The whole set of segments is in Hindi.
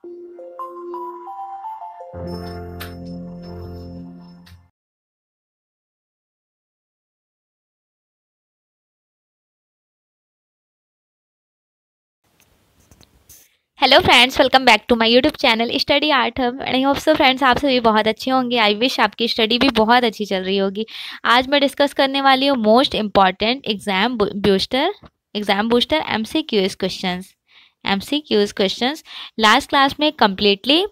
Hello friends, welcome back to my YouTube channel study art hub and I hope so friends आप सभी बहुत अच्छे होंगे। आई विश आपकी स्टडी भी बहुत अच्छी चल रही होगी। आज मैं डिस्कस करने वाली हूँ most important exam booster MCQs questions. Last class में कम्प्लीटली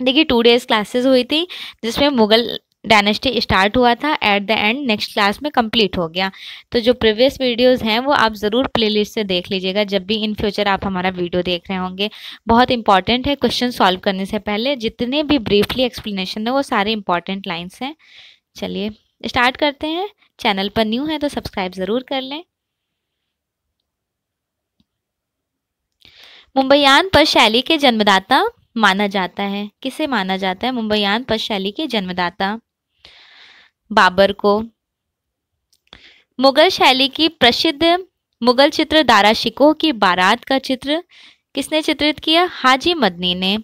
देखिए 2 डेज क्लासेस हुई थी जिसमें मुगल डायनेस्टी स्टार्ट हुआ था, at the end next class में कंप्लीट हो गया। तो जो प्रीवियस वीडियोस हैं वो आप ज़रूर प्लेलिस्ट से देख लीजिएगा जब भी इन फ्यूचर आप हमारा वीडियो देख रहे होंगे। बहुत इंपॉर्टेंट है। क्वेश्चन सॉल्व करने से पहले जितने भी ब्रीफली एक्सप्लेनेशन है वो सारे इंपॉर्टेंट लाइन्स हैं। चलिए स्टार्ट करते हैं। चैनल पर न्यू है तो सब्सक्राइब ज़रूर कर लें। मुंबईयान पद शैली के जन्मदाता माना जाता है। किसे माना जाता है मुंबईयान पद शैली के जन्मदाता? बाबर को। मुगल शैली की प्रसिद्ध मुगल चित्र दारा शिकोह की बारात का चित्र किसने चित्रित किया? हाजी मदनी ने।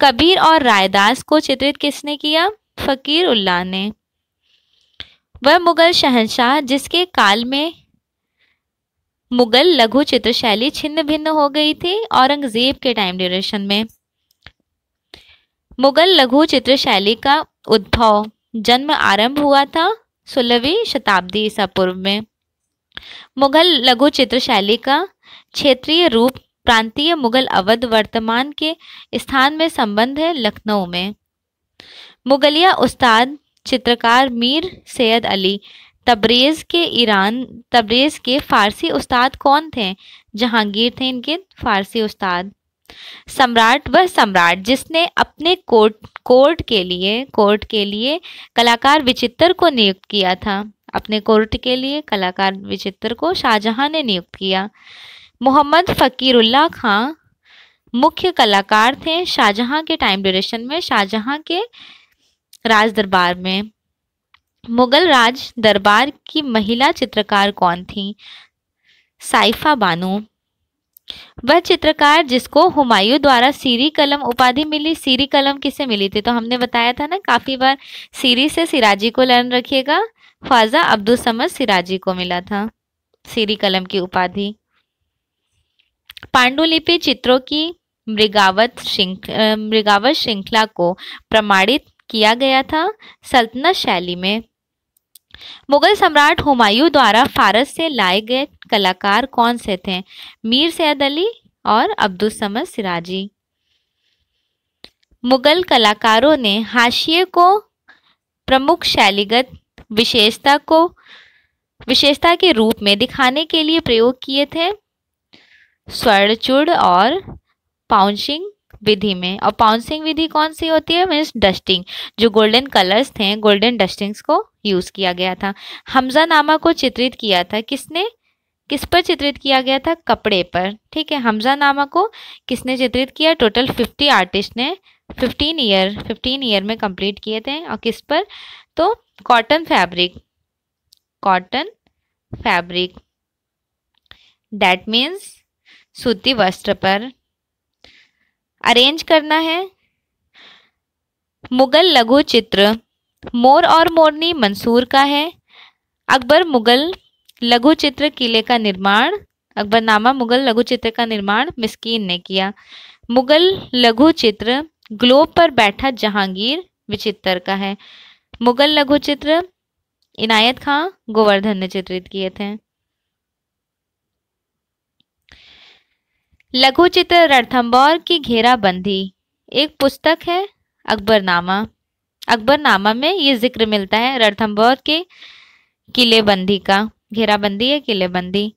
कबीर और रायदास को चित्रित किसने किया? फकीर उल्लाह ने। वह मुगल शहंशाह जिसके काल में मुगल लघु चित्र शैली छिन्न भिन्न हो गई थी औरंगजेब के टाइम ड्यूरेशन में। मुगल लघु चित्र शैली का उद्भव जन्म आरंभ हुआ था 16वीं शताब्दी ईसा पूर्व में। मुगल लघु चित्र शैली का क्षेत्रीय रूप प्रांतीय मुगल अवध वर्तमान के स्थान में संबंध है लखनऊ में। मुगलिया उस्ताद चित्रकार मीर सैयद अली तबरेज के फारसी उस्ताद कौन थे? जहांगीर थे इनके फारसी उस्ताद। सम्राट वह सम्राट जिसने अपने कोर्ट के लिए कलाकार विचित्र को नियुक्त किया था। अपने कोर्ट के लिए कलाकार विचित्र को शाहजहां ने नियुक्त किया। मोहम्मद फकीरुल्लाह खां मुख्य कलाकार थे शाहजहां के टाइम ड्यूरेशन में, शाहजहां के राज दरबार में। मुगल राज दरबार की महिला चित्रकार कौन थी? साइफा बानो। वह चित्रकार जिसको हुमायूं द्वारा सीरी कलम उपाधि मिली। सीरी कलम किसे मिली थी? तो हमने बताया था ना काफी बार, सीरी से सिराजी को लर्न रखिएगा। ख्वाजा अब्दुल समद सिराजी को मिला था सीरी कलम की उपाधि। पांडुलिपि चित्रों की मृगावत श्रृंखला को प्रमाणित किया गया था सल्तनत शैली में। मुगल सम्राट हुमायूं द्वारा फारस से लाए गए कलाकार कौन से थे? मीर सैयद अली और अब्दुल समद सिराजी। मुगल कलाकारों ने हाशिए को प्रमुख शैलीगत विशेषता के रूप में दिखाने के लिए प्रयोग किए थे स्वर्णचूड़ और पाउंसिंग विधि में। और पाउंसिंग विधि कौन सी होती है? Means dusting. जो गोल्डन कलर्स थे, गोल्डन डस्टिंग्स को यूज किया गया था। हमजा नामा को चित्रित किया था किसने? किस पर चित्रित किया गया था? कपड़े पर। ठीक है, हमजा नामा को किसने चित्रित किया? टोटल 50 आर्टिस्ट ने 15 ईयर में कंप्लीट किए थे। और किस पर? तो कॉटन फैब्रिक दैट मीन्स सूती वस्त्र पर अरेंज करना है। मुगल लघु चित्र मोर और मोरनी मंसूर का है। अकबरनामा मुगल लघु चित्र का निर्माण मिस्कीन ने किया। मुगल लघु चित्र ग्लोब पर बैठा जहांगीर विचित्र का है। मुगल लघु चित्र इनायत खां गोवर्धन ने चित्रित किए थे। लघु चित्र रणथंभौर की घेराबंदी एक पुस्तक है अकबरनामा में ये जिक्र मिलता है रणथंभौर के किलेबंदी का। घेराबंदी है किलेबंदी।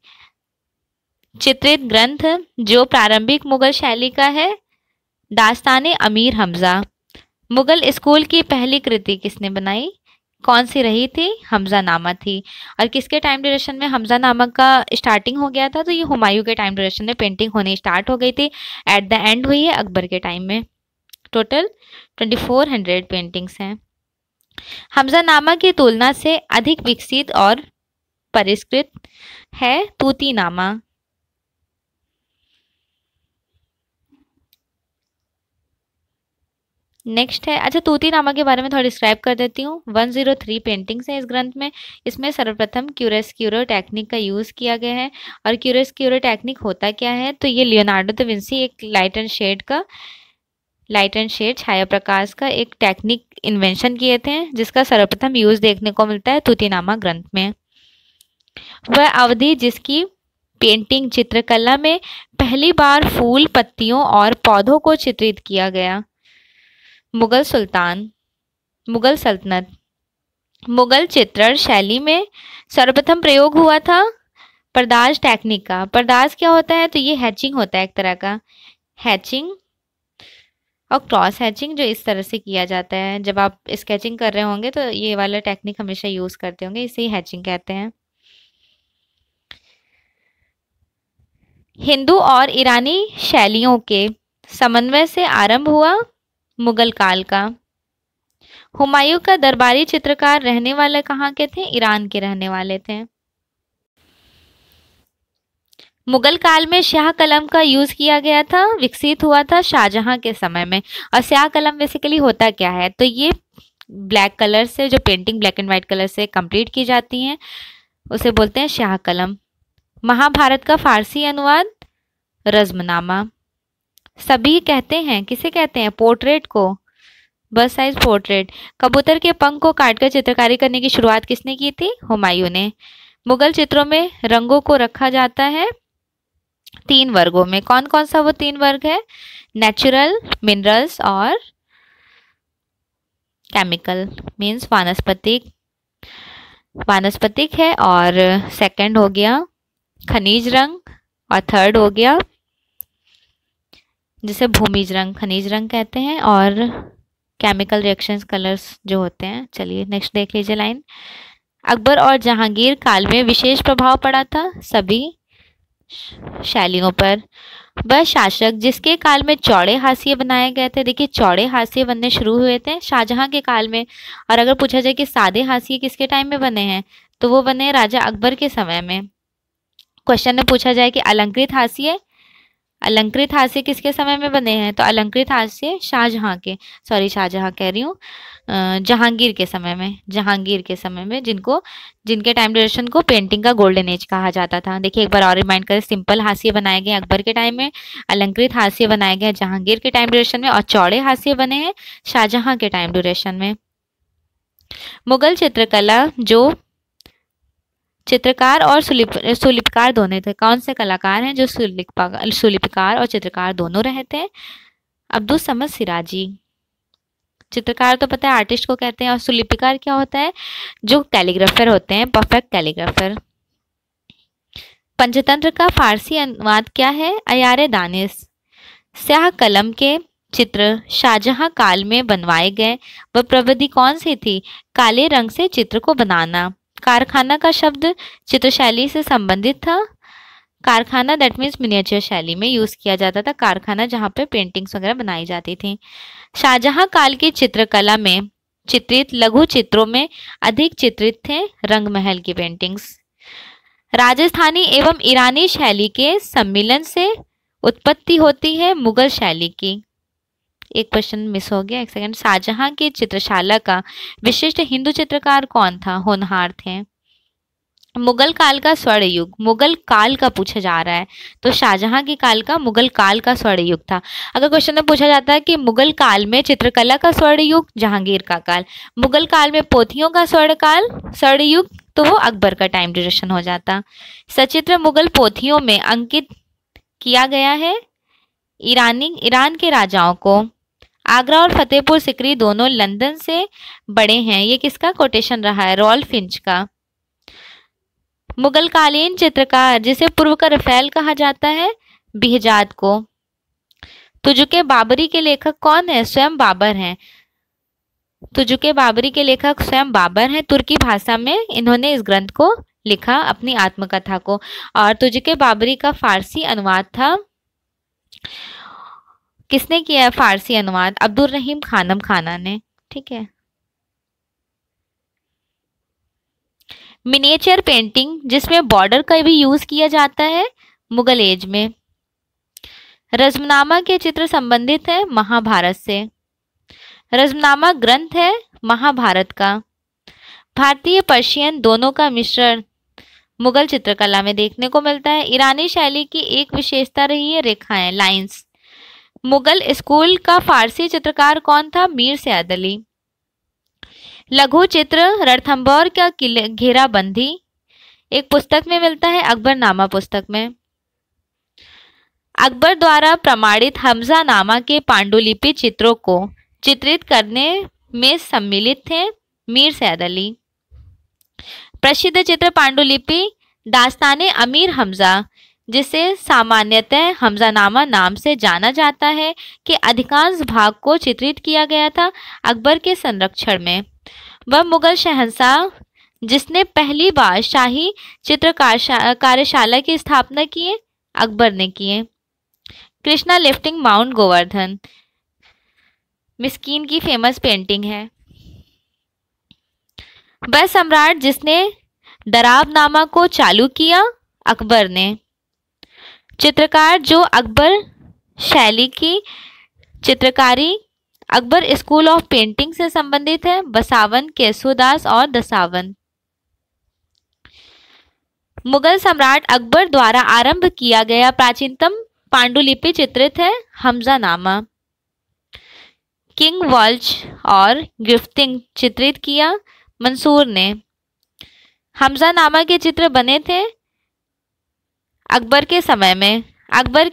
चित्रित ग्रंथ जो प्रारंभिक मुगल शैली का है दास्ताने अमीर हमजा। मुगल स्कूल की पहली कृति किसने बनाई? कौन सी रही थी? हमजा नामा थी। और किसके टाइम ड्यूरेशन में हमजा नामा का स्टार्टिंग हो गया था? तो ये हुमायूं के टाइम ड्यूरेशन में पेंटिंग होनी स्टार्ट हो गई थी। एट द एंड हुई है अकबर के टाइम में। टोटल 2400 पेंटिंग्स हैं। हमजा नामा की तुलना से अधिक विकसित और परिष्कृत है तूती नामा। नेक्स्ट है, अच्छा तूतीनामा के बारे में थोड़ा डिस्क्राइब कर देती हूँ। 103 पेंटिंग्स हैं इस ग्रंथ में। इसमें सर्वप्रथम क्यूरेस्क्यूरो टेक्निक का यूज़ किया गया है। और क्यूरेस्क्यूरो टेक्निक होता क्या है, तो ये लियोनार्डो दा विंसी एक लाइट एंड शेड छाया प्रकाश का एक टेक्निक इन्वेंशन किए थे, जिसका सर्वप्रथम यूज़ देखने को मिलता है तूतीनामा ग्रंथ में। वह अवधि जिसकी पेंटिंग चित्रकला में पहली बार फूल, पत्तियों और पौधों को चित्रित किया गया। मुगल सल्तनत। मुगल चित्रण शैली में सर्वप्रथम प्रयोग हुआ था पर्दाज टेक्निक का। पर्दाज क्या होता है, तो ये हैचिंग होता है, एक तरह का हैचिंग और क्रॉस हैचिंग, जो इस तरह से किया जाता है। जब आप स्केचिंग कर रहे होंगे तो ये वाला टेक्निक हमेशा यूज करते होंगे, इसे ही हैचिंग कहते हैं। हिंदू और ईरानी शैलियों के समन्वय से आरंभ हुआ मुगल काल का। हुमायूं का दरबारी चित्रकार रहने वाले कहाँ के थे, ईरान के रहने वाले थे। मुगल काल में स्याह कलम का यूज किया गया था, विकसित हुआ था शाहजहां के समय में। और स्याह कलम बेसिकली होता क्या है, तो ये ब्लैक कलर से जो painting black and white colour से कंप्लीट की जाती हैं उसे बोलते हैं स्याह कलम। महाभारत का फारसी अनुवाद रज़्मनामा। सभी कहते हैं, किसे कहते हैं, पोर्ट्रेट को, बस साइज पोर्ट्रेट। कबूतर के पंख को काटकर चित्रकारी करने की शुरुआत किसने की थी, हुमायूं ने। मुगल चित्रों में रंगों को रखा जाता है 3 वर्गों में। कौन कौन सा वो 3 वर्ग है, नेचुरल, मिनरल्स और केमिकल, मीन्स वानस्पतिक है। और सेकंड हो गया खनिज रंग, और थर्ड हो गया जिसे भूमिज रंग, खनिज रंग कहते हैं, और केमिकल रिएक्शंस कलर्स जो होते हैं। चलिए नेक्स्ट देख लीजिए लाइन। अकबर और जहांगीर काल में विशेष प्रभाव पड़ा था सभी शैलियों पर। वह शासक जिसके काल में चौड़े हाशिए बनाए गए थे, देखिए चौड़े हाशिए बनने शुरू हुए थे शाहजहां के काल में। और अगर पूछा जाए कि सादे हाशिए किसके टाइम में बने हैं, तो वो बने राजा अकबर के समय में। क्वेश्चन में पूछा जाए कि अलंकृत हाशिए किसके समय में बने हैं, तो अलंकृत हाशिए शाहजहां कह रही हूँ, जहांगीर के समय में जिनके टाइम ड्यूरेशन को पेंटिंग का गोल्डन एज कहा जाता था। देखिए एक बार और रिमाइंड करें, सिंपल हाशिए बनाए गए अकबर के टाइम में, अलंकृत हाशिए बनाए गए जहांगीर के टाइम ड्यूरेशन में, और चौड़े हाशिए बने हैं शाहजहां के टाइम ड्यूरेशन में। मुगल चित्रकला जो चित्रकार और सुलिपकार दोनों थे। कौन से कलाकार हैं जो सुलिपकार और चित्रकार दोनों रहे थे, अब्दुल समद सिराजी। चित्रकार तो पता है आर्टिस्ट को कहते हैं, और सुलिपिकार क्या होता है, जो कैलीग्राफर होते हैं, परफेक्ट कैलीग्राफर। पंचतंत्र का फारसी अनुवाद क्या है, अयारे दानिश। स्याह कलम के चित्र शाहजहां काल में बनवाए गए। वह प्रविधि कौन सी थी, काले रंग से चित्र को बनाना। कारखाना का शब्द चित्रशैली से संबंधित था। कारखाना दैट मीन्स मिनिएचर शैली में यूज किया जाता था, कारखाना जहाँ पे पेंटिंग्स वगैरह बनाई जाती थी। शाहजहां काल की चित्रकला में चित्रित लघु चित्रों में अधिक चित्रित थे रंगमहल की पेंटिंग्स। राजस्थानी एवं ईरानी शैली के सम्मिलन से उत्पत्ति होती है मुगल शैली की। एक क्वेश्चन मिस हो गया, एक सेकंड। शाहजहां की चित्रशाला का विशिष्ट हिंदू चित्रकार कौन था, होनहार थे। मुगल काल का स्वर्ण युग, मुगल काल का पूछा जा रहा है, तो शाहजहां के काल का मुगल काल का स्वर्ण युग था। अगर क्वेश्चन में पूछा जाता है कि मुगल काल में चित्रकला का स्वर्ण युग, जहांगीर का काल। मुगल काल में पोथियों का स्वर्ण युग, तो वो अकबर का टाइम ड्यूरेशन हो जाता। सचित्र मुगल पोथियों में अंकित किया गया है ईरान के राजाओं को। आगरा और फतेहपुर सिकरी दोनों लंदन से बड़े हैं। ये किसका कोटेशन रहा है, रॉल्फ फिंच का। मुगल कालीन चित्रकार जिसे पूर्व का रफेल कहा जाता है, बिहजाद को। तुजुके बाबरी के लेखक कौन है, स्वयं बाबर हैं। तुजुके बाबरी के लेखक स्वयं बाबर हैं। तुर्की भाषा में इन्होंने इस ग्रंथ को लिखा, अपनी आत्मकथा को। और तुजुके बाबरी का फारसी अनुवाद था, किसने किया है फारसी अनुवाद, अब्दुल रहीम खानम खाना ने। ठीक है। मिनिएचर पेंटिंग जिसमें बॉर्डर का भी यूज किया जाता है मुगल एज में। रज़्मनामा के चित्र संबंधित है महाभारत से। रज़्मनामा ग्रंथ है महाभारत का। भारतीय पर्शियन दोनों का मिश्रण मुगल चित्रकला में देखने को मिलता है। ईरानी शैली की एक विशेषता रही है रेखाएं, लाइंस। मुगल स्कूल का फारसी चित्रकार कौन था? मीर सैयद अली। लघु चित्र रणथंभौर का घेराबंदी एक पुस्तक में मिलता है, अकबरनामा पुस्तक में। अकबर द्वारा प्रमाणित हमजानामा के पांडुलिपि चित्रों को चित्रित करने में सम्मिलित थे मीर सैयद अली। प्रसिद्ध चित्र पांडुलिपि दास्ताने अमीर हमजा, जिसे सामान्यतः हमजानामा नाम से जाना जाता है, के अधिकांश भाग को चित्रित किया गया था अकबर के संरक्षण में। वह मुगल शहंशाह जिसने पहली बार शाही चित्रकार कार्यशाला की स्थापना की है, अकबर ने किए। कृष्णा लिफ्टिंग माउंट गोवर्धन मिस्कीन की फेमस पेंटिंग है। वह सम्राट जिसने दराबनामा को चालू किया, अकबर ने। चित्रकार जो अकबर शैली की चित्रकारी अकबर स्कूल ऑफ पेंटिंग से संबंधित है, बसावन, केशवदास और दसावन। मुगल सम्राट अकबर द्वारा आरंभ किया गया प्राचीनतम पांडुलिपि चित्रित है हमजानामा। किंग वॉल्च और गिफ्टिंग चित्रित किया मंसूर ने। हमजानामा के चित्र बने थे अकबर के समय में। अकबर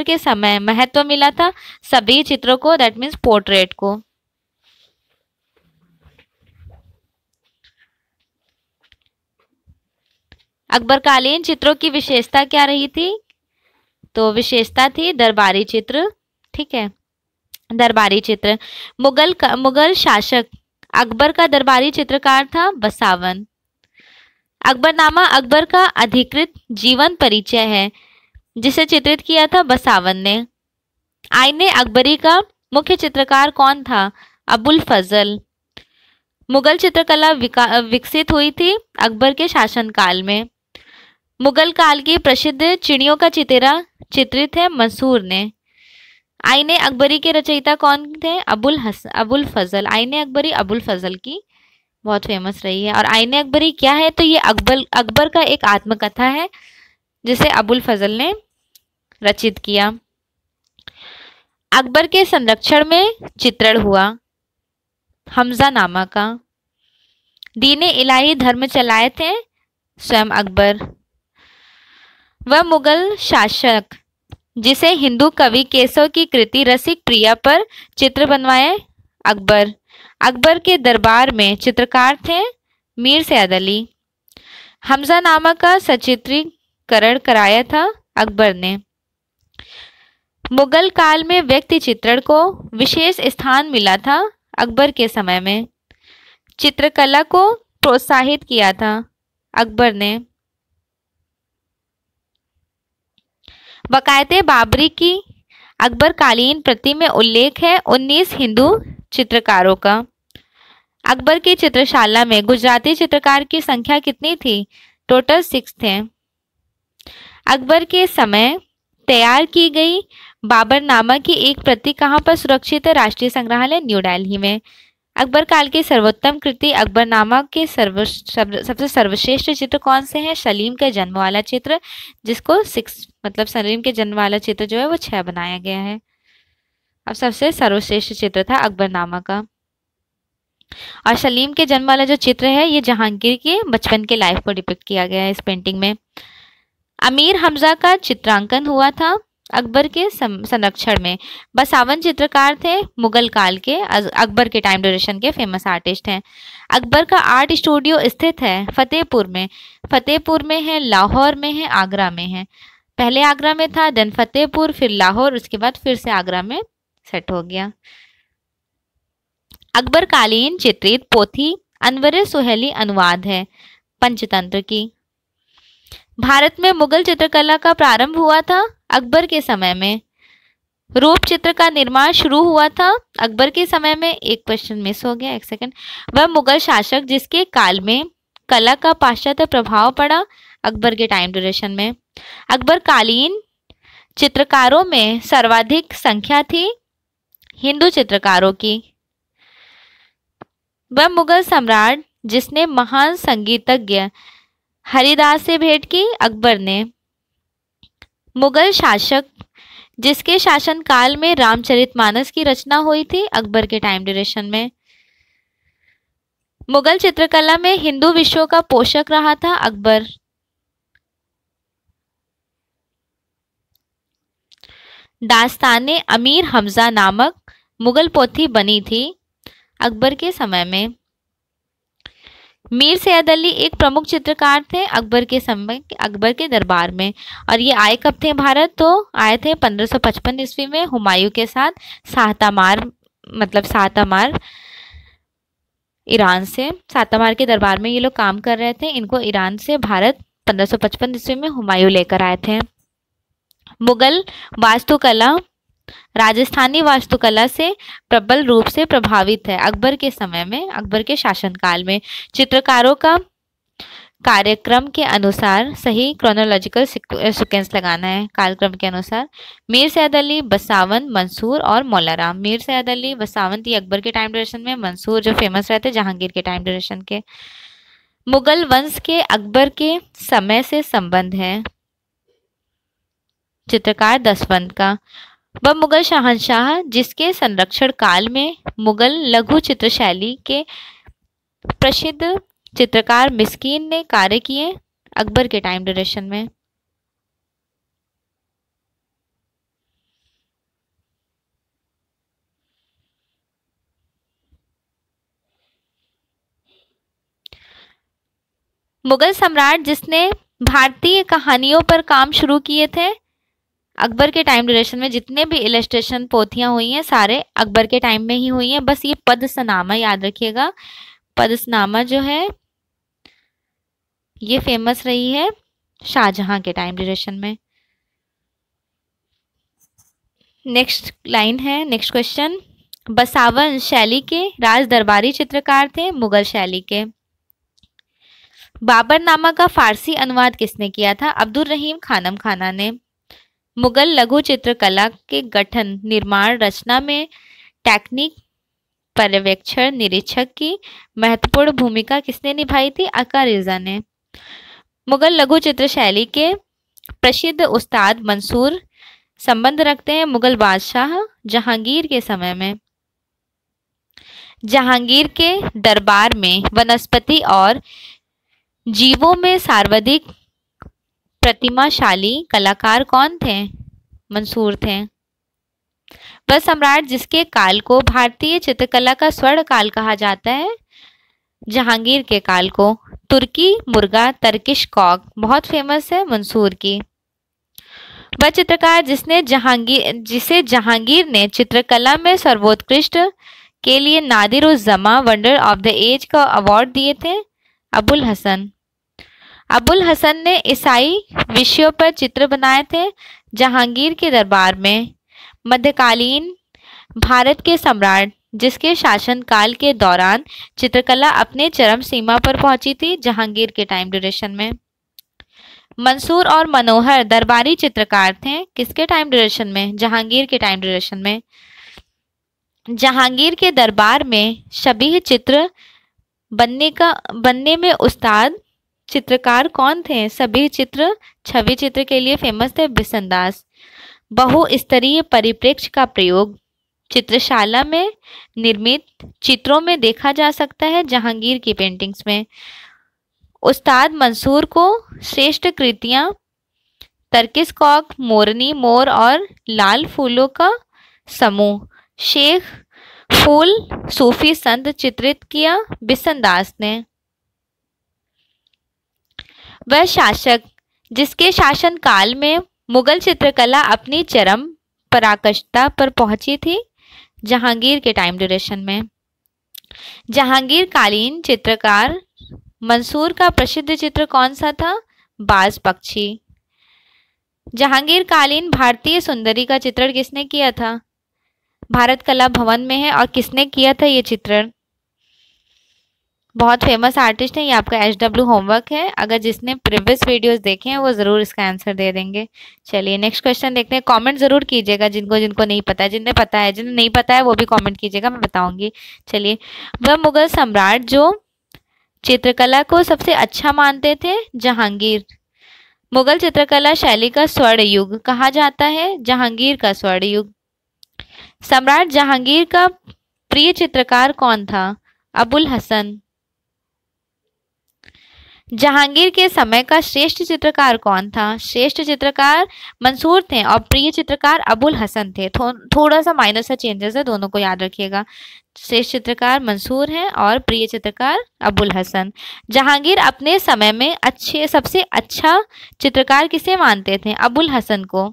के समय महत्व मिला था सभी चित्रों को, दैट मीन्स पोर्ट्रेट को। अकबरकालीन चित्रों की विशेषता क्या रही थी? तो विशेषता थी दरबारी चित्र। ठीक है, दरबारी चित्र। मुगल शासक अकबर का दरबारी चित्रकार था बसावन। अकबरनामा अकबर का अधिकृत जीवन परिचय है, जिसे चित्रित किया था बसावन ने। आईने अकबरी का मुख्य चित्रकार कौन था? अबुल फजल। मुगल चित्रकला विकसित हुई थी अकबर के शासनकाल में। मुगल काल की प्रसिद्ध चिड़ियों का चितेरा चित्रित है मंसूर ने। आईने अकबरी के रचयिता कौन थे? अबुल फजल। आईने अकबरी अबुल फजल की बहुत फेमस रही है। और आईने अकबरी क्या है? तो ये अकबर का एक आत्मकथा है जिसे अबुल फजल ने रचित किया। अकबर के संरक्षण में चित्रण हुआ हमजानामा का। दीने इलाही धर्म चलाए थे स्वयं अकबर। वह मुगल शासक जिसे हिंदू कवि केशव की कृति रसिक प्रिया पर चित्र बनवाए, अकबर। अकबर के दरबार में चित्रकार थे मीर सैयद अली। हमजानामा का सचित्रीकरण कराया था अकबर ने। मुगल काल में व्यक्ति चित्रण को विशेष स्थान मिला था अकबर के समय में। चित्रकला को प्रोत्साहित किया था अकबर ने। बकायदे बाबरी की अकबरकालीन प्रति में उल्लेख है 19 हिंदू चित्रकारों का। अकबर की चित्रशाला में गुजराती चित्रकार की संख्या कितनी थी? टोटल 6 थे। अकबर के समय तैयार की गई बाबरनामा की एक प्रति कहाँ पर सुरक्षित है? राष्ट्रीय संग्रहालय न्यू दिल्ली में। अकबर काल की सर्वोत्तम कृति अकबरनामा के सबसे सर्वश्रेष्ठ चित्र कौन से हैं? सलीम के जन्म वाला चित्र, जिसको 6 मतलब सलीम के जन्म वाला चित्र जो है वो 6 बनाया गया है। अब सबसे सर्वश्रेष्ठ चित्र था अकबरनामा का। और सलीम के जन्म वाला जो चित्र है ये जहांगीर के बचपन के लाइफ को डिपिक्ट किया गया है इस पेंटिंग में। अमीर हमजा का चित्रांकन हुआ था अकबर के संरक्षण में। बसावन चित्रकार थे मुगल काल के, अकबर के टाइम ड्यूरेशन के फेमस आर्टिस्ट हैं। अकबर का आर्ट स्टूडियो स्थित है फतेहपुर में। फतेहपुर में है, लाहौर में है, आगरा में है। पहले आगरा में था, देन फतेहपुर, फिर लाहौर, उसके बाद फिर से आगरा में सेट हो गया। अकबरकालीन चित्रित पोथी अनवर सुहेली अनुवाद है पंचतंत्र की। भारत में मुगल चित्रकला का प्रारंभ हुआ था अकबर के समय में। रूप चित्र का निर्माण शुरू हुआ था अकबर के समय में। एक क्वेश्चन मिस हो गया, एक सेकंड। वह मुगल शासक जिसके काल में कला का पाश्चात्य प्रभाव पड़ा अकबर के टाइम ड्यूरेशन में। अकबरकालीन चित्रकारों में सर्वाधिक संख्या थी हिंदू चित्रकारों की। वह मुगल सम्राट जिसने महान संगीतज्ञ हरिदास से भेंट की, अकबर ने। मुगल शासक जिसके शासनकाल में रामचरितमानस की रचना हुई थी, अकबर के टाइम ड्यूरेशन में। मुगल चित्रकला में हिंदू विश्व का पोषक रहा था, अकबर। दास्ताने अमीर हमजा नामक मुगल पोथी बनी थी अकबर के समय में। मीर सैयद अली एक प्रमुख चित्रकार थे अकबर के समय, अकबर के दरबार में। और ये आए कब थे भारत? तो आए थे 1555 ईस्वी में हुमायूं के साथ सातमार ईरान से। सातमार के दरबार में ये लोग काम कर रहे थे। इनको ईरान से भारत 1555 ईस्वी में हुमायूं लेकर आए थे। मुगल वास्तुकला राजस्थानी वास्तुकला से प्रबल रूप से प्रभावित है अकबर के समय में, अकबर के शासनकाल में। चित्रकारों का कार्यक्रम के अनुसार सही क्रोनोलॉजिकल सीक्वेंस लगाना है, कालक्रम के अनुसार। मीर सैयद अली, बसावन, मंसूर और मौलाराम। मीर सैयद अली, बसावन ये अकबर के टाइम ड्यूरेशन में, मंसूर जो फेमस रहते जहांगीर के टाइम ड्यूरेशन के। मुगल वंश के अकबर के समय से संबंध है चित्रकार दसवंत का। वह मुगल शहंशाह जिसके संरक्षण काल में मुगल लघु चित्र शैली के प्रसिद्ध चित्रकार मिस्कीन ने कार्य किए अकबर के टाइम ड्यूरेशन में। मुगल सम्राट जिसने भारतीय कहानियों पर काम शुरू किए थे अकबर के टाइम ड्यूरेशन में। जितने भी इलस्ट्रेशन पोथियां हुई हैं सारे अकबर के टाइम में ही हुई हैं। बस ये पद्सनामा याद रखिएगा। पद्सनामा जो है ये फेमस रही है शाहजहां के टाइम ड्यूरेशन में। नेक्स्ट लाइन है, नेक्स्ट क्वेश्चन। बसावन शैली के राज दरबारी चित्रकार थे मुगल शैली के। बाबरनामा का फारसी अनुवाद किसने किया था? अब्दुल रहीम खानम खाना ने। मुगल लघु चित्रकला के गठन, निर्माण, रचना में टेक्निक, पर्यवेक्षण, निरीक्षक की महत्वपूर्ण भूमिका किसने निभाई थी? अका रिजा ने। मुगल लघु चित्र शैली के प्रसिद्ध उस्ताद मंसूर संबंध रखते हैं मुगल बादशाह जहांगीर के समय में। जहांगीर के दरबार में वनस्पति और जीवों में सर्वाधिक प्रतिमाशाली कलाकार कौन थे? मंसूर थे। वह सम्राट जिसके काल को भारतीय चित्रकला का स्वर्ण काल कहा जाता है, जहांगीर के काल को। तुर्की मुर्गा, टर्किश कॉक बहुत फेमस है मंसूर की। वह चित्रकार जिसे जहांगीर ने चित्रकला में सर्वोत्कृष्ट के लिए नादिर उज जमा वंडर ऑफ द एज का अवार्ड दिए थे, अबुल हसन। अबुल हसन ने ईसाई विषयों पर चित्र बनाए थे जहांगीर के दरबार में। मध्यकालीन भारत के सम्राट जिसके शासनकाल के दौरान चित्रकला अपने चरम सीमा पर पहुंची थी, जहांगीर के टाइम ड्यूरेशन में। मंसूर और मनोहर दरबारी चित्रकार थे किसके टाइम ड्यूरेशन में? जहांगीर के टाइम ड्यूरेशन में। जहांगीर के दरबार में शबीह चित्र बनने में उस्ताद चित्रकार कौन थे? सभी चित्र छवि चित्र के लिए फेमस थे बिसनदास। बहुस्तरीय परिप्रेक्ष्य का प्रयोग चित्रशाला में निर्मित चित्रों में देखा जा सकता है जहांगीर की पेंटिंग्स में। उस्ताद मंसूर को श्रेष्ठ कृतियां टर्किश कॉक, मोरनी मोर और लाल फूलों का समूह, शेख फूल, सूफी संत चित्रित किया बिसनदास ने। वह शासक जिसके शासनकाल में मुगल चित्रकला अपनी चरम पराकाष्ठा पर पहुंची थी, जहांगीर के टाइम ड्यूरेशन में। जहांगीर कालीन चित्रकार मंसूर का प्रसिद्ध चित्र कौन सा था? बाज पक्षी। जहांगीर कालीन भारतीय सुंदरी का चित्रण किसने किया था? भारत कला भवन में है। और किसने किया था ये चित्रण? बहुत फेमस आर्टिस्ट है, ये आपका HW होमवर्क है। अगर जिसने प्रीवियस वीडियोस देखे हैं वो ज़रूर इसका आंसर दे देंगे। चलिए नेक्स्ट क्वेश्चन देखते हैं। कमेंट ज़रूर कीजिएगा जिनको जिनको नहीं पता है, जिन्हें पता है, जिन्हें नहीं पता है वो भी कमेंट कीजिएगा, मैं बताऊंगी। चलिए, वह मुगल सम्राट जो चित्रकला को सबसे अच्छा मानते थे? जहांगीर। मुगल चित्रकला शैली का स्वर्ण युग कहा जाता है? जहांगीर का स्वर्ण युग। सम्राट जहांगीर का प्रिय चित्रकार कौन था? अबुल हसन। जहांगीर के समय का श्रेष्ठ चित्रकार कौन था? श्रेष्ठ चित्रकार मंसूर थे और प्रिय चित्रकार अबुल हसन थे। थोड़ा सा माइनर सा चेंजेस है, दोनों को याद रखिएगा। श्रेष्ठ चित्रकार मंसूर हैं और प्रिय चित्रकार अबुल हसन। जहांगीर अपने समय में सबसे अच्छा चित्रकार किसे मानते थे? अबुल हसन को।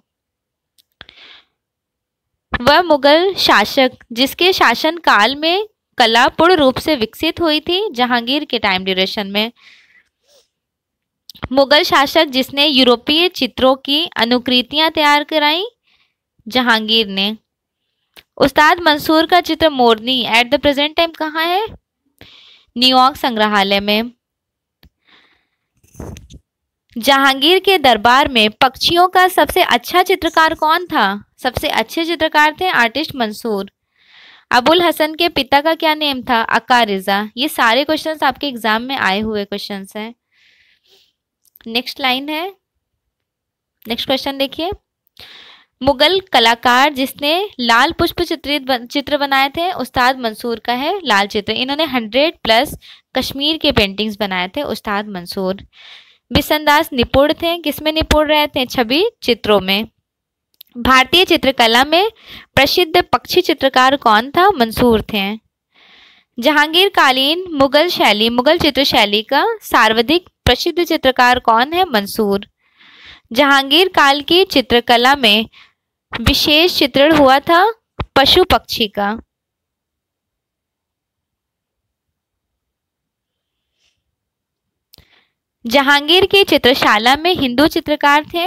वह मुगल शासक जिसके शासन काल में कला पूर्ण रूप से विकसित हुई थी? जहांगीर के टाइम ड्यूरेशन में। मुगल शासक जिसने यूरोपीय चित्रों की अनुकृतियां तैयार कराई? जहांगीर ने। उस्ताद मंसूर का चित्र मोरनी एट द प्रेजेंट टाइम कहाँ है? न्यूयॉर्क संग्रहालय में। जहांगीर के दरबार में पक्षियों का सबसे अच्छा चित्रकार कौन था? सबसे अच्छे चित्रकार थे आर्टिस्ट मंसूर। अबुल हसन के पिता का क्या नेम था? अक्का रिजा। ये सारे क्वेश्चंस आपके एग्जाम में आए हुए क्वेश्चंस हैं। नेक्स्ट लाइन है, नेक्स्ट क्वेश्चन देखिए। मुगल कलाकार जिसने लाल पुष्प चित्र बनाए थे? उस्ताद मंसूर का है लाल चित्र। इन्होंने 100+ कश्मीर के पेंटिंग्स बनाए थे उस्ताद मंसूर। बिशनदास निपुण थे, किसमें निपुण रहे थे? छवि चित्रों में। भारतीय चित्रकला में प्रसिद्ध पक्षी चित्रकार कौन था? मंसूर थे। जहांगीर कालीन मुगल चित्र शैली का सर्वाधिक प्रसिद्ध चित्रकार कौन है? मंसूर। जहांगीर काल की चित्रकला में विशेष चित्रण हुआ था पशु पक्षी का। जहांगीर की चित्रशाला में हिंदू चित्रकार थे?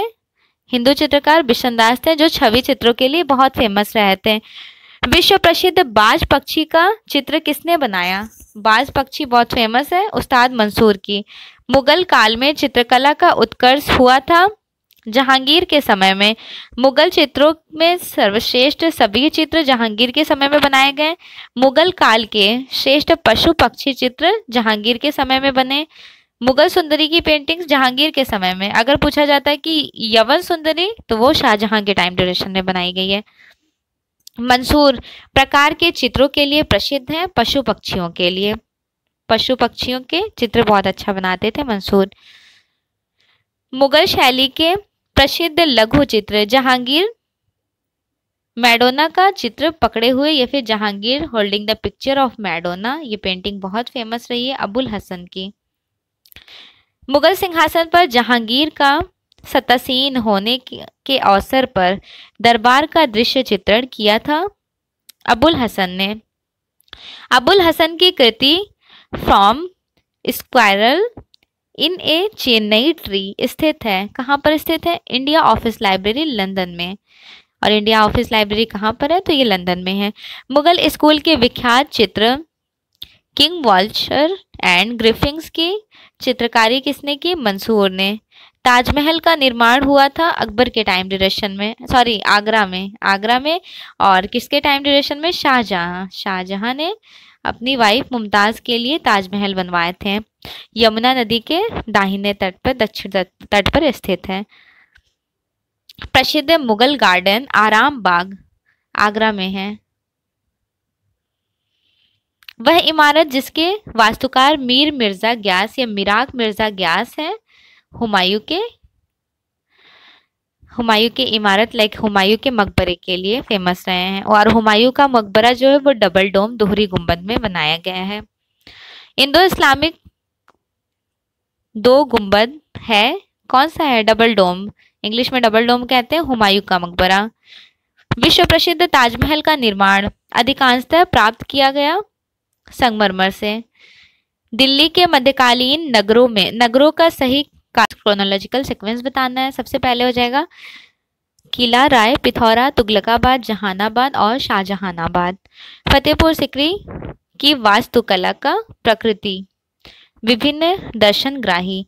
हिंदू चित्रकार बिशनदास थे जो छवि चित्रों के लिए बहुत फेमस रहे थे। विश्व प्रसिद्ध बाज पक्षी का चित्र किसने बनाया? बाज पक्षी बहुत फेमस है, उस्ताद मंसूर की। मुगल काल में चित्रकला का उत्कर्ष हुआ था? जहांगीर के समय में। मुगल चित्रों में सर्वश्रेष्ठ सभी चित्र जहांगीर के समय में बनाए गए। मुगल काल के श्रेष्ठ पशु पक्षी चित्र जहांगीर के समय में बने। मुगल सुंदरी की पेंटिंग्स जहांगीर के समय में। अगर पूछा जाता है कि यवन सुंदरी, तो वो शाहजहां के टाइम ड्यूरेशन में बनाई गई है। मंसूर प्रकार के चित्रों के लिए प्रसिद्ध है? पशु पक्षियों के लिए। पशु पक्षियों के चित्र बहुत अच्छा बनाते थे मंसूर। मुगल शैली के प्रसिद्ध लघु चित्र जहांगीर मैडोना का चित्र पकड़े हुए या फिर Jahangir holding the picture of Madonna, ये पेंटिंग बहुत फेमस रही है अबुल हसन की। मुगल सिंहासन पर जहांगीर का सत्तासीन होने के अवसर पर दरबार का दृश्य चित्रण किया था? अबुल हसन ने। अबुल हसन की कृति from squirrel in a Chennai tree स्थित है? कहाँ पर स्थित है? इंडिया ऑफिस लाइब्रेरी लंदन में। और इंडिया ऑफिस लाइब्रेरी कहाँ पर है? तो ये लंदन में है। मुगल स्कूल के विख्यात चित्र किंग वॉल्चर एंड ग्रिफिंग्स की चित्रकारी किसने की? मंसूर ने। ताजमहल का निर्माण हुआ था अकबर के टाइम ड्यूरेशन में, आगरा में। और किसके टाइम ड्यूरेशन में? शाहजहां ने अपनी वाइफ मुमताज के लिए ताजमहल बनवाए थे। यमुना नदी के दाहिने तट पर, दक्षिण तट पर स्थित है। प्रसिद्ध मुगल गार्डन आराम बाग आगरा में है। वह इमारत जिसके वास्तुकार मीर मिर्जा ग्यास या मिराग मिर्जा ग्यास है? हुमायूं के इमारत हुमायूं के मकबरे के लिए फेमस रहे हैं। और हुमायूं का मकबरा जो है वो डबल डोम दोहरी गुंबद में बनाया गया है। इंडो इस्लामिक 2 गुंबद है, कौन सा है? डबल डोम, इंग्लिश में डबल डोम कहते हैं। हुमायूं का मकबरा। विश्व प्रसिद्ध ताजमहल का निर्माण अधिकांशतः प्राप्त किया गया संगमरमर से। दिल्ली के मध्यकालीन नगरों का सही क्रोनोलॉजिकल सीक्वेंस बताना है। सबसे पहले हो जाएगा किला राय, पिथौरा, तुगलकाबाद, जहानाबाद और शाहजहानाबाद। फतेहपुर सिकरी की वास्तुकला का प्रकृति विभिन्न दर्शनग्राही।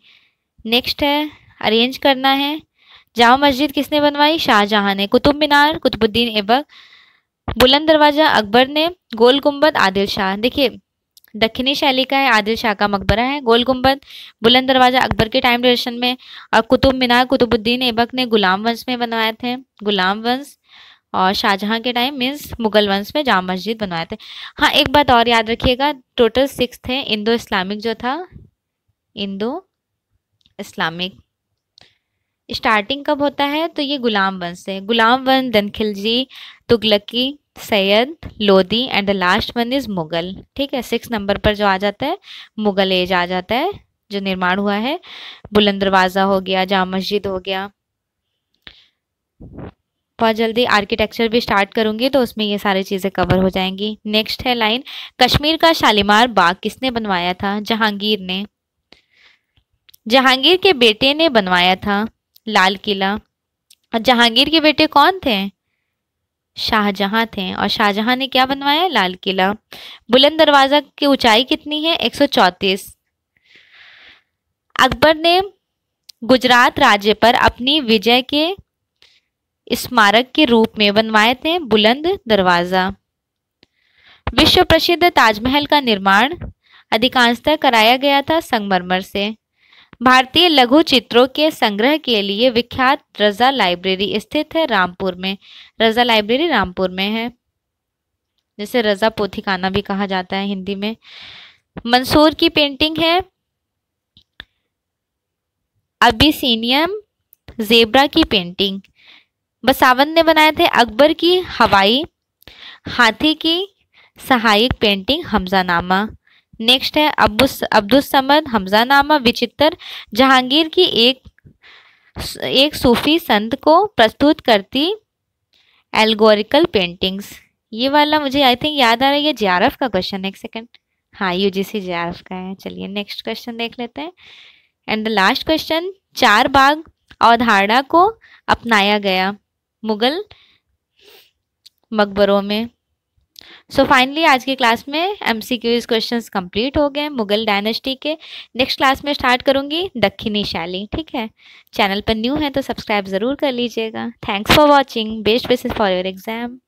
नेक्स्ट है अरेंज करना है। जामा मस्जिद किसने बनवाई? शाहजहां ने। कुतुब मीनार कुतुबुद्दीन ऐबक। बुलंद दरवाजा अकबर ने। गोल गुंबद आदिल शाह। देखिए दक्षिणी शैली का है, आदिल शाह का मकबरा है। गोल गुंबद बुलंद दरवाजा अकबर के टाइम ड्यूरेशन में, और कुतुब मीनार कुतुबुद्दीन ऐबक ने गुलाम वंश में बनवाए थे, गुलाम वंश। और शाहजहां के टाइम मीन्स मुगल वंश में जामा मस्जिद बनवाए थे। हाँ एक बात और याद रखिएगा, टोटल 6 थे। इंडो इस्लामिक जो था, इंडो इस्लामिक स्टार्टिंग कब होता है? तो ये गुलाम वंश से, गुलाम वंश, then Khilji, Tughlaq, Sayyid, Lodi and the last one is Mughal. ठीक है, 6 नंबर पर जो आ जाता है मुगल एज आ जाता है, जो निर्माण हुआ है। बुलंद दरवाजा हो गया, जामा मस्जिद हो गया। बहुत जल्दी आर्किटेक्चर भी स्टार्ट करूंगी तो उसमें ये सारी चीज़ें कवर हो जाएंगी। नेक्स्ट है लाइन, कश्मीर का शालीमार बाग किसने बनवाया था? जहांगीर ने। जहांगीर के बेटे ने बनवाया था लाल किला। और जहांगीर के बेटे कौन थे? शाहजहां थे। और शाहजहां ने क्या बनवाया? लाल किला। बुलंद दरवाजा की ऊंचाई कितनी है? 134। अकबर ने गुजरात राज्य पर अपनी विजय के स्मारक के रूप में बनवाए थे बुलंद दरवाजा। विश्व प्रसिद्ध ताजमहल का निर्माण अधिकांशतः कराया गया था संगमरमर से। भारतीय लघु चित्रों के संग्रह के लिए विख्यात रजा लाइब्रेरी स्थित है रामपुर में। रजा लाइब्रेरी रामपुर में है, जिसे रजा पोथीखाना भी कहा जाता है हिंदी में। मंसूर की पेंटिंग है अबिसिनियम जेब्रा की पेंटिंग। बसावन ने बनाए थे अकबर की हवाई हाथी की सहायक पेंटिंग हमजानामा। नेक्स्ट है अब्दुस समद हमजानामा विचित्र जहांगीर की एक सूफी संत को प्रस्तुत करती एल्गोरिकल पेंटिंग्स। ये वाला मुझे आई थिंक याद आ रहा है, ये जेआरएफ का क्वेश्चन है। एक सेकंड, हाँ यूजीसी जेआरएफ का है। चलिए नेक्स्ट क्वेश्चन देख लेते हैं। एंड द लास्ट क्वेश्चन, चार बाग अवधारणा को अपनाया गया मुगल मकबरों में। सो फाइनली आज की क्लास में एमसीक्यूज क्वेश्चंस कंप्लीट हो गए मुगल डायनेस्टी के। नेक्स्ट क्लास में स्टार्ट करूंगी दक्षिणी शैली। ठीक है, चैनल पर न्यू है तो सब्सक्राइब ज़रूर कर लीजिएगा। Thanks for watching. Best wishes for your exam.